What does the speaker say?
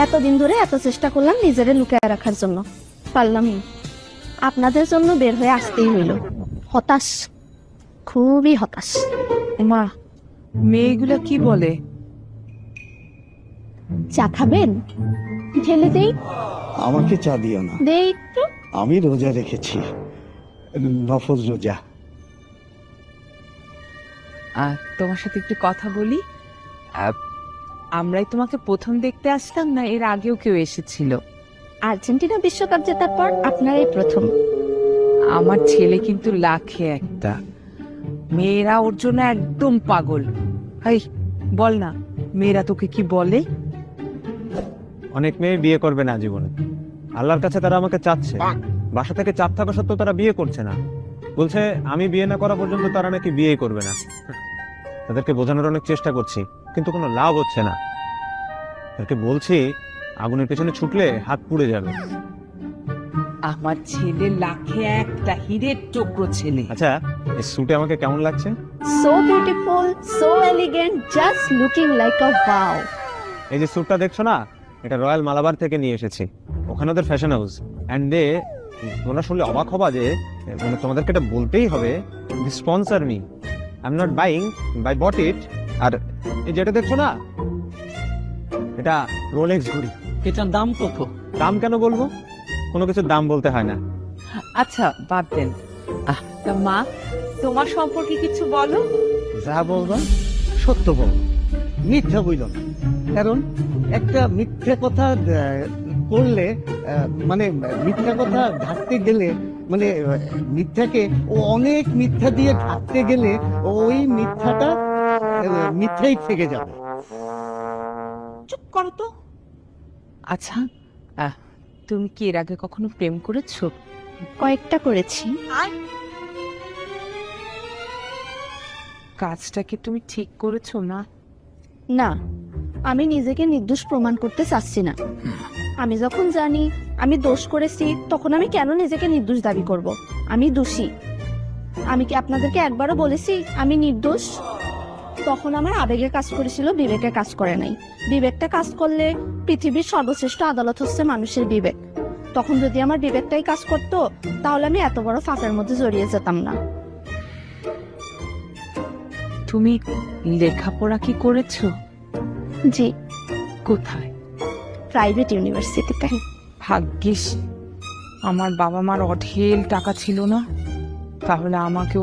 এতদিন ধরে এত চেষ্টা করলাম নিজেরে লুকিয়ে রাখার জন্য, পারলামই। আপনাদের জন্য বের হয়ে আসতেই হইল। হতাশ, খুবই হতাশ। মা, মেয়েগুলা কি বলে? চা খাবেন? ঢেলে দেই? আমাকে চা দিও না, দেই একটু। আমি রোজা রেখেছি, নফল রোজা। তোমার সাথে একটু কথা বলি। আমরাই তোমাকে প্রথম দেখতে আসলাম, না এর আগেও কেউ এসেছিল? আর্জেন্টিনা বিশ্বকাপ জেতার পর আপনারাই প্রথম। আমার ছেলে কিন্তু লাখে একটা, মেয়েরা ওর জন্য একদম পাগল। এই বল না, মেয়েরা তোকে কি বলে? অনেক মেয়ে বিয়ে করবে না জীবনে, আল্লাহর কাছে তারা আমাকে চাচ্ছে। বাসা থেকে চাপ থাকা সত্ত্বেও তারা বিয়ে করছে না, বলছে আমি বিয়ে না করা পর্যন্ত তারা নাকি বিয়ে করবে না। তাদেরকে বোঝানোর অনেক চেষ্টা করছি, কিন্তু কোনো লাভ হচ্ছে না। তাদেরকে বলছি আগুনের পেছনে ছুটলে হাত পুড়ে যাবে। আমার ছেলে লাখে একটা, হীরের টুকরো ছেলে। আচ্ছা, এই স্যুটে আমাকে কেমন লাগছে? So beautiful, so elegant, just looking like আ ওয়াও। এই যে স্যুটটা দেখছো না, এটা রয়্যাল মালাবার থেকে নিয়ে এসেছি। ওখানে ওদের ফ্যাশন হাউস, অ্যান্ড দে, তোমরা শুনলে অবাক হবা যে মানে তোমাদেরকে এটা বলতেই হবে, sponsor me, I am not buying, buy bought it. আর এই যেটা দেখছো না, এটা রোলেক্স ঘড়ি। এটার দাম কত? দাম কেন বলবো? কোনো কিছুর দাম বলতে হয় না। আচ্ছা বাদ দেন। তা মা, তোমার সম্পর্কে কিছু বলো। যা বলবা সত্য বল, মিথ্যা বইল না। কারণ একটা মিথ্যা কথা করলে মানে মিথ্যা কথা ঢাকতে গেলে, মানে মিথ্যাকে ও অনেক মিথ্যা দিয়ে ঢাকতে গেলে ওই মিথ্যাটা মিথ্যাই থেকে যাবে। চুপ করো তো। আচ্ছা, তুমি কি এর আগে কখনো প্রেম করেছো? কয়েকটা করেছি। কাজটা কি তুমি ঠিক করেছো না? না, আমি নিজেকে নির্দোষ প্রমাণ করতে চাচ্ছি না। আমি যখন জানি আমি দোষ করেছি, তখন আমি কেন নিজেকে নির্দোষ দাবি করব? আমি দোষী। আমি কি আপনাদেরকে একবারও বলেছি আমি নির্দোষ? তখন আমার আবেগে কাজ করেছিল, বিবেকে কাজ করে নাই। বিবেকটা কাজ করলে পৃথিবীর সর্বশ্রেষ্ঠ আদালত হচ্ছে মানুষের বিবেক। তখন যদি আমার বিবেকটাই কাজ করতো, তাহলে আমি এত বড় ফাঁসের মধ্যে জড়িয়ে যেতাম না। তুমি লেখাপড়া কি করেছো? জি, কোথায়? প্রাইভেট ইউনিভার্সিটিতে। ভাগ্যিস আমার বাবা মার অঢেল টাকা ছিল না, তাহলে আমাকেও